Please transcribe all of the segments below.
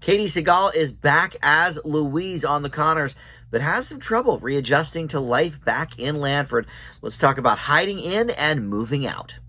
Katie Seagal is back as Louise on the Connors, but has some trouble readjusting to life back in Lanford. Let's talk about hiding in and moving out.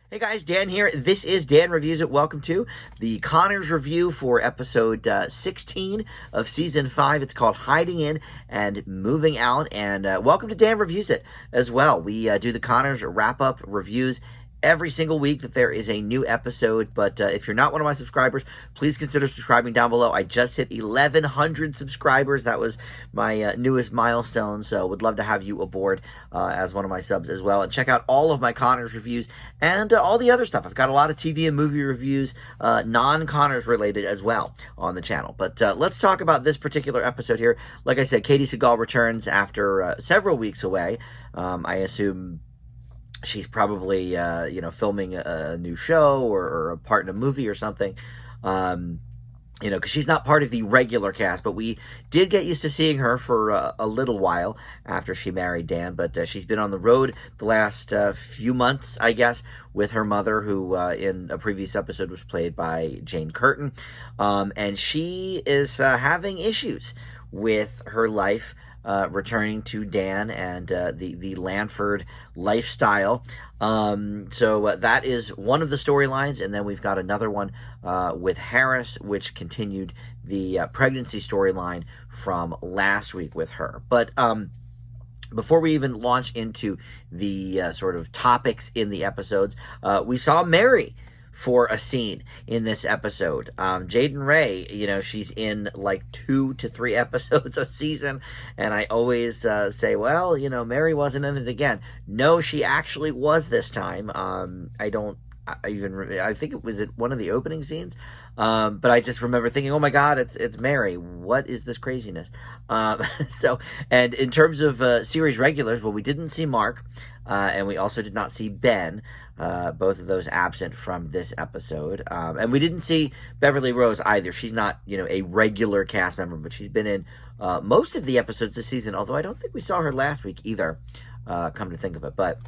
Hey guys, Dan here. This is Dan Reviews It. Welcome to the Connors review for episode 16 of season 5. It's called Hiding In and Moving Out. And welcome to Dan Reviews It as well. We do the Connors wrap-up reviews every single week that there is a new episode. But if you're not one of my subscribers, please consider subscribing down below. I just hit 1,100 subscribers. That was my newest milestone, so would love to have you aboard as one of my subs as well. And check out all of my Connors reviews and all the other stuff. I've got a lot of TV and movie reviews, non-Connors related as well on the channel. But let's talk about this particular episode here. Like I said, Katie Seagal returns after several weeks away. I assume she's probably, filming a new show or a part in a movie or something, because she's not part of the regular cast, but we did get used to seeing her for a little while after she married Dan, but she's been on the road the last few months, I guess, with her mother, who in a previous episode was played by Jane Curtin, and she is having issues with her life, returning to Dan and the Lanford lifestyle. So that is one of the storylines, and then we've got another one with Harris, which continued the pregnancy storyline from last week with her. But before we even launch into the sort of topics in the episodes, we saw Mary for a scene in this episode. Jaden Ray, she's in like 2 to 3 episodes a season, and I always say, well, Mary wasn't in it again. No, she actually was this time. I think it was at one of the opening scenes, but I just remember thinking, oh my God, it's Mary. What is this craziness? And in terms of series regulars, well, we didn't see Mark, and we also did not see Ben. Both of those absent from this episode. And we didn't see Beverly Rose either. She's not, a regular cast member, but she's been in most of the episodes this season, although I don't think we saw her last week either, come to think of it. But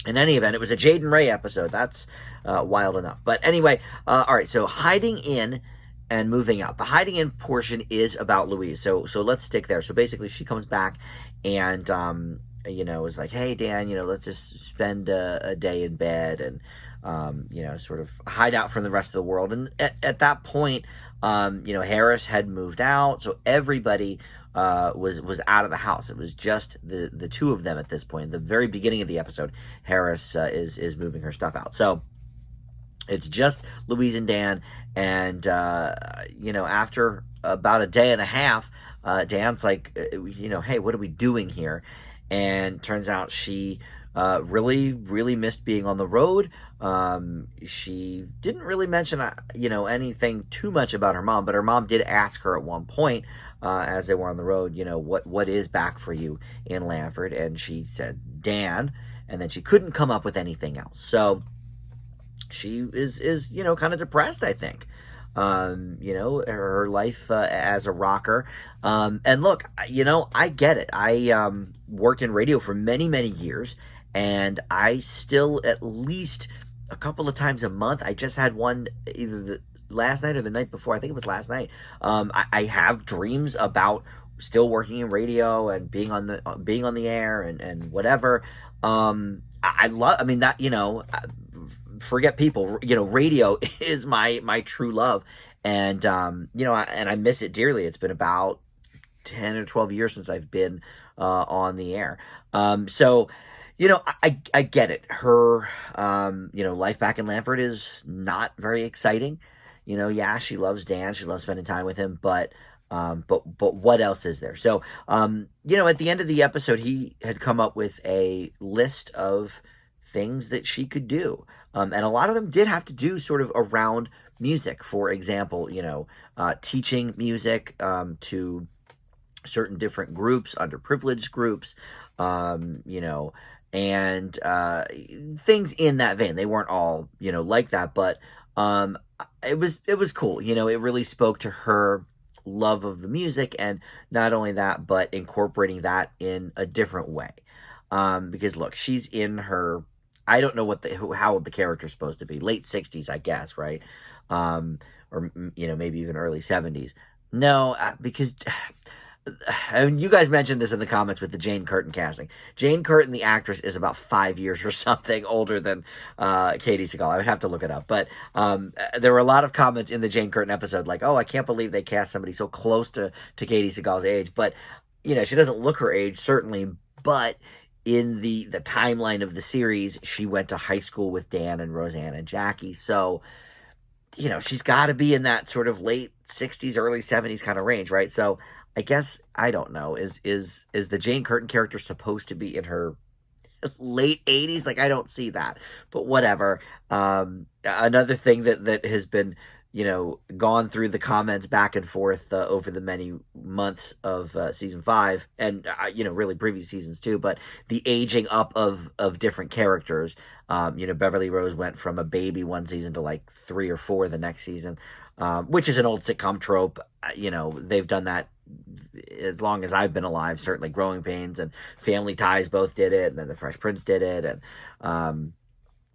in any event, it was a Jaden Ray episode. That's wild enough. But anyway, all right, so hiding in and moving out. The hiding in portion is about Louise. So let's stick there. So basically, she comes back and is like, hey, Dan, let's just spend a day in bed and, sort of hide out from the rest of the world. And at that point, Harris had moved out, so everybody was out of the house. It was just the two of them at this point. At the very beginning of the episode, Harris is moving her stuff out. So it's just Louise and Dan, and, after about a day and a half, Dan's like, hey, what are we doing here? And turns out she really, really missed being on the road. She didn't really mention, anything too much about her mom, but her mom did ask her at one point, as they were on the road, what is back for you in Lanford? And she said, Dan, and then she couldn't come up with anything else. So she is kind of depressed, I think. Her life as a rocker. And look, I get it. I worked in radio for many, many years, and I still, at least a couple of times a month, I just had one either the last night or the night before. I think it was last night. I have dreams about still working in radio and being on the air and whatever. Forget people, radio is my true love. And, and I miss it dearly. It's been about 10 or 12 years since I've been on the air. So, I get it. Her, life back in Lanford is not very exciting. Yeah, she loves Dan. She loves spending time with him, but what else is there? So, at the end of the episode, he had come up with a list of things that she could do. And a lot of them did have to do sort of around music. For example, teaching music to certain different groups, underprivileged groups, and things in that vein. They weren't all, like that, but it was cool. It really spoke to her love of the music, and not only that, but incorporating that in a different way. Because look, she's in her, I don't know how old the character's supposed to be, late 60s, I guess, right? Or maybe even early 70s. No, because and you guys mentioned this in the comments with the Jane Curtin casting. Jane Curtin, the actress, is about 5 years or something older than Katie Seagal. I would have to look it up. But there were a lot of comments in the Jane Curtin episode like, oh, I can't believe they cast somebody so close to Katie Seagal's age. But, she doesn't look her age, certainly. But in the timeline of the series, she went to high school with Dan and Roseanne and Jackie. So, she's got to be in that sort of late 60s, early 70s kind of range, right? So I guess, I don't know, is the Jane Curtin character supposed to be in her late 80s? Like, I don't see that, but whatever. Another thing that has been, gone through the comments back and forth over the many months of season 5, and really previous seasons too, but the aging up of different characters. Beverly Rose went from a baby one season to like 3 or 4 the next season, which is an old sitcom trope. They've done that as long as I've been alive. Certainly Growing Pains and Family Ties both did it, and then The Fresh Prince did it, and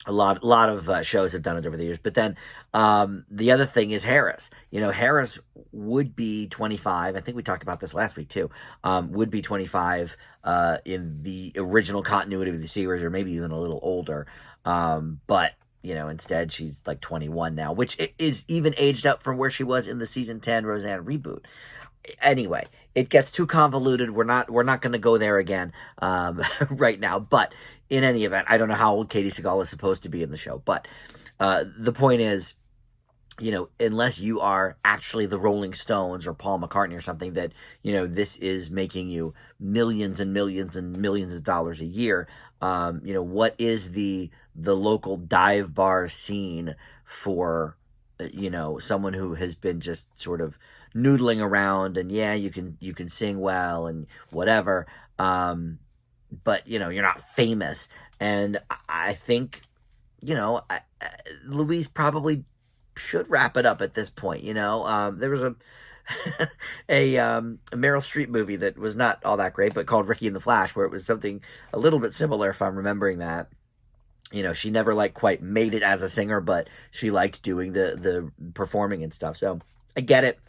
a lot of shows have done it over the years. But then the other thing is Harris. Harris would be 25. I think we talked about this last week too. Would be 25 in the original continuity of the series, or maybe even a little older. But instead she's like 21 now, which is even aged up from where she was in the season 10 Roseanne reboot. Anyway, it gets too convoluted. We're not going to go there again right now. But in any event, I don't know how old Katie Seagal is supposed to be in the show. But the point is, unless you are actually the Rolling Stones or Paul McCartney or something, that this is making you millions and millions and millions of dollars a year. What is the local dive bar scene for someone who has been just sort of noodling around, and yeah, you can sing well and whatever, but you're not famous. And I think Louise probably should wrap it up at this point. There was a Meryl Streep movie that was not all that great, but called Ricky and the Flash, where it was something a little bit similar, if I'm remembering that. She never quite made it as a singer, but she liked doing the performing and stuff. So I get it.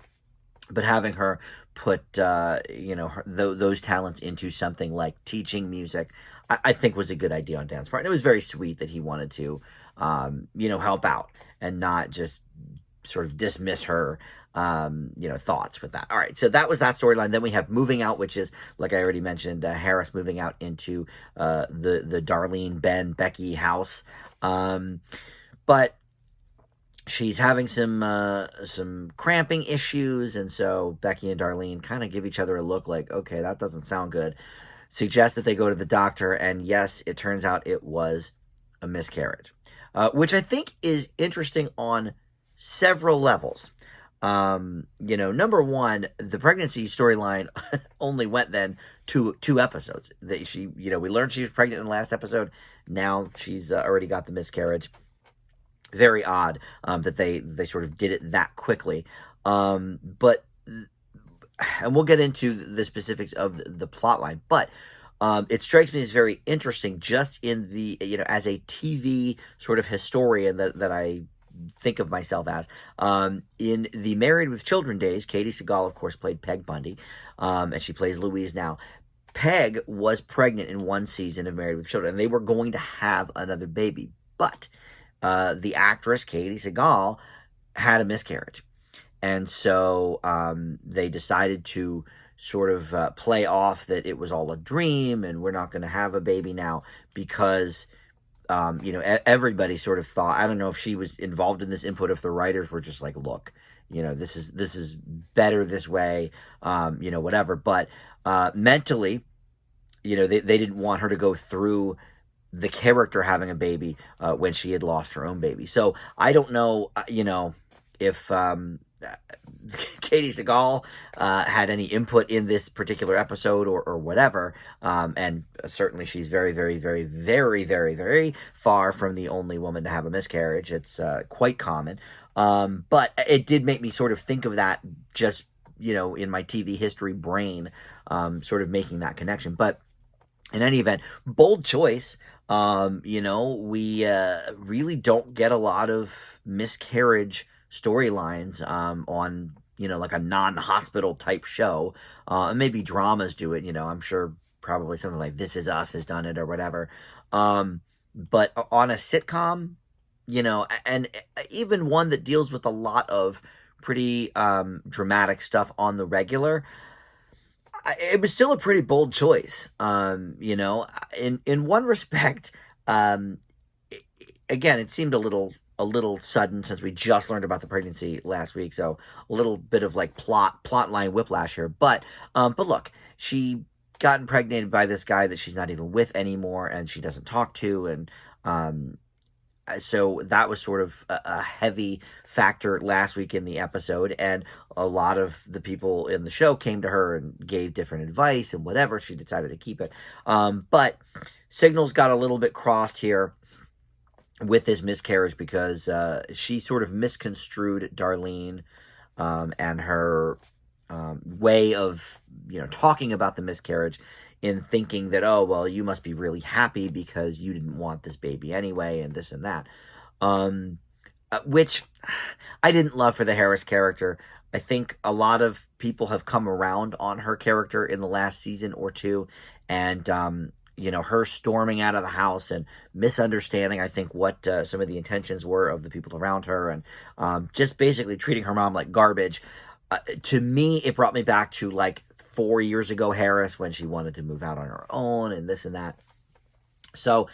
But having her put, those talents into something like teaching music, I think was a good idea on Dan's part. And it was very sweet that he wanted to, help out and not just sort of dismiss her, thoughts with that. All right, so that was that storyline. Then we have Moving Out, which is, like I already mentioned, Harris moving out into the Darlene, Ben, Becky house. But she's having some cramping issues, and so Becky and Darlene kind of give each other a look like, okay, that doesn't sound good. Suggest that they go to the doctor, and yes, it turns out it was a miscarriage, which I think is interesting on several levels. Number one, the pregnancy storyline only went then two episodes. We learned she was pregnant in the last episode. Now she's already got the miscarriage. Very odd that they sort of did it that quickly. But and we'll get into the specifics of the plot line, but it strikes me as very interesting just in the, as a TV sort of historian that I think of myself as. In the Married with Children days, Katie Seagal, of course, played Peg Bundy, and she plays Louise now. Peg was pregnant in one season of Married with Children, and they were going to have another baby, but the actress, Katie Seagal, had a miscarriage. And so they decided to sort of play off that it was all a dream and we're not going to have a baby now because, everybody sort of thought, I don't know if she was involved in this input, if the writers were just like, look, this is better this way, whatever. But mentally, they didn't want her to go through the character having a baby when she had lost her own baby. So I don't know, if Katie Seagal had any input in this particular episode or whatever. And certainly she's very, very, very, very, very, very far from the only woman to have a miscarriage. It's quite common. But it did make me sort of think of that just in my TV history brain, sort of making that connection. But in any event, bold choice. We really don't get a lot of miscarriage storylines on, like a non-hospital type show. And maybe dramas do it, I'm sure probably something like This Is Us has done it or whatever. But on a sitcom, and even one that deals with a lot of pretty dramatic stuff on the regular, it was still a pretty bold choice. In one respect, um, again, it seemed a little sudden since we just learned about the pregnancy last week, so a little bit of like plot line whiplash here. But look, she got impregnated by this guy that she's not even with anymore, and she doesn't talk to, and so that was sort of a heavy factor last week in the episode, and a lot of the people in the show came to her and gave different advice and whatever. She decided to keep it. But signals got a little bit crossed here with this miscarriage because she sort of misconstrued Darlene and her way of, talking about the miscarriage, in thinking that, oh, well, you must be really happy because you didn't want this baby anyway, and this and that. Which I didn't love for the Harris character. I think a lot of people have come around on her character in the last season or two, and, her storming out of the house and misunderstanding, I think, what some of the intentions were of the people around her, and just basically treating her mom like garbage. To me, it brought me back to like 4 years ago Harris, when she wanted to move out on her own and this and that. So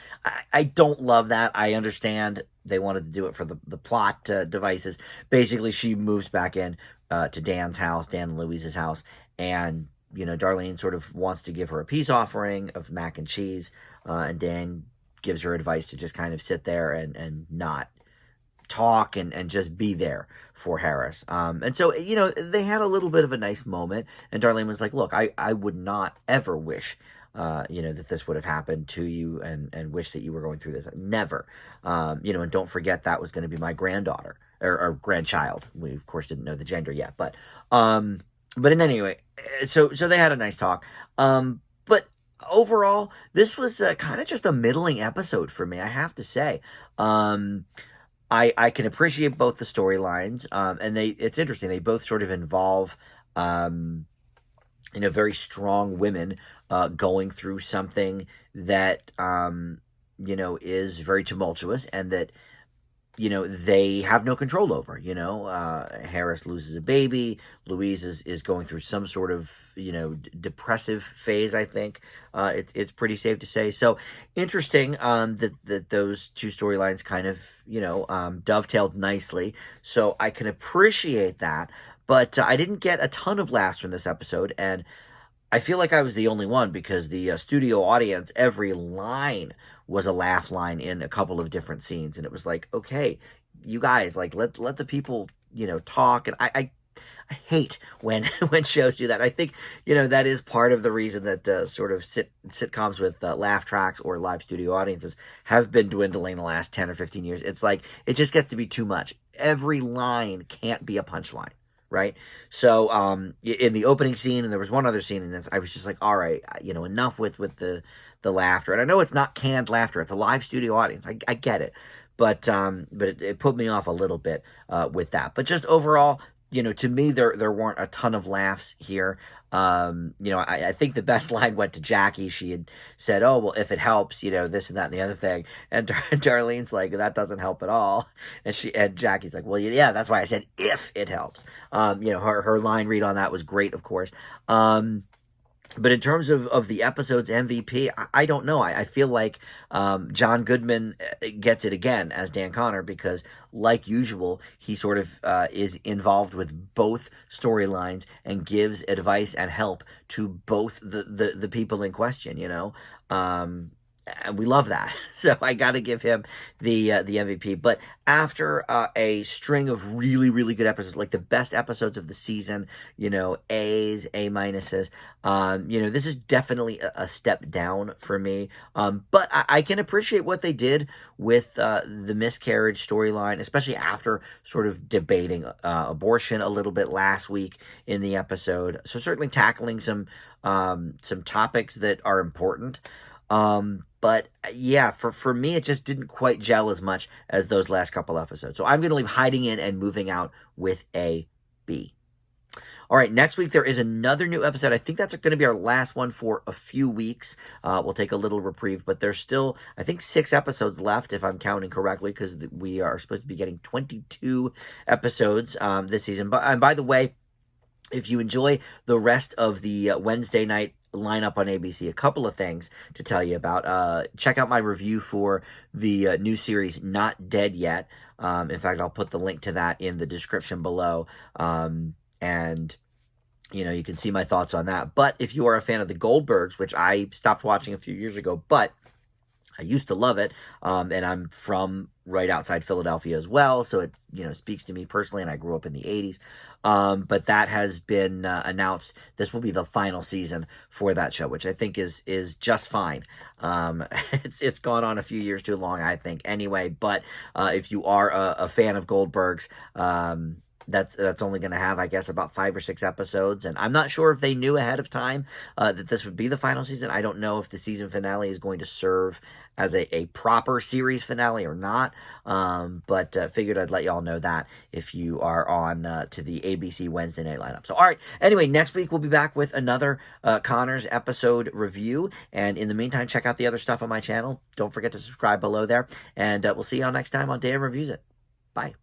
I don't love that. I understand they wanted to do it for the plot devices. Basically, she moves back in to Dan and Louise's house, and Darlene sort of wants to give her a peace offering of mac and cheese, and Dan gives her advice to just kind of sit there and not talk and just be there for Harris. And so, they had a little bit of a nice moment, and Darlene was like, look, I would not ever wish, that this would have happened to you, and wish that you were going through this. Never. And don't forget that was going to be my granddaughter or grandchild. We of course didn't know the gender yet, but in any way, so they had a nice talk. But overall, this was kind of just a middling episode for me, I have to say. I can appreciate both the storylines, and it's interesting. They both sort of involve, very strong women going through something that, is very tumultuous, and that, they have no control over. Harris loses a baby. Louise is going through some sort of, depressive phase, I think. It's pretty safe to say. So interesting that those two storylines kind of, dovetailed nicely. So I can appreciate that. But I didn't get a ton of laughs from this episode, and I feel like I was the only one, because the studio audience, every line was a laugh line in a couple of different scenes, and it was like, okay, you guys, like, let the people, talk. And I hate when shows do that. I think, that is part of the reason that sort of sitcoms with laugh tracks or live studio audiences have been dwindling the last 10 or 15 years. It's like, it just gets to be too much. Every line can't be a punchline. Right. So, in the opening scene, and there was one other scene in this, I was just like, all right, enough with the laughter. And I know it's not canned laughter. It's a live studio audience. I get it. But it put me off a little bit, with that. But just overall, to me, there weren't a ton of laughs here. I think the best line went to Jackie. She had said, oh, well, if it helps, this and that and the other thing. And Darlene's like, that doesn't help at all. And Jackie's like, well, yeah, that's why I said if it helps. Her line read on that was great, of course. But in terms of the episode's MVP, I don't know. I feel like John Goodman gets it again as Dan Connor, because, like usual, he sort of is involved with both storylines and gives advice and help to both the people in question, and we love that. So I got to give him the MVP. But after a string of really really good episodes, like the best episodes of the season, A's, A minuses, this is definitely a step down for me. But I can appreciate what they did with the miscarriage storyline, especially after sort of debating abortion a little bit last week in the episode. So certainly tackling some topics that are important. But yeah, for me, it just didn't quite gel as much as those last couple episodes. So I'm going to leave Hiding In and Moving Out with a B. All right, next week there is another new episode. I think that's going to be our last one for a few weeks. We'll take a little reprieve, but there's still, I think, 6 episodes left, if I'm counting correctly, because we are supposed to be getting 22 episodes this season. And by the way, if you enjoy the rest of the Wednesday night lineup on ABC, a couple of things to tell you about. Check out my review for the new series Not Dead Yet. In fact, I'll put the link to that in the description below. And you can see my thoughts on that. But if you are a fan of the Goldbergs, which I stopped watching a few years ago, but I used to love it, and I'm from right outside Philadelphia as well, so it speaks to me personally, and I grew up in the 80s. But that has been announced. This will be the final season for that show, which I think is just fine. It's gone on a few years too long, I think, anyway. But if you are a fan of Goldbergs, that's only going to have, I guess, about 5 or 6 episodes. And I'm not sure if they knew ahead of time that this would be the final season. I don't know if the season finale is going to serve as a proper series finale or not. But figured I'd let y'all know that if you are on to the ABC Wednesday night lineup. So, all right. Anyway, next week we'll be back with another Connors episode review. And in the meantime, check out the other stuff on my channel. Don't forget to subscribe below there. And we'll see y'all next time on Dan Reviews It. Bye.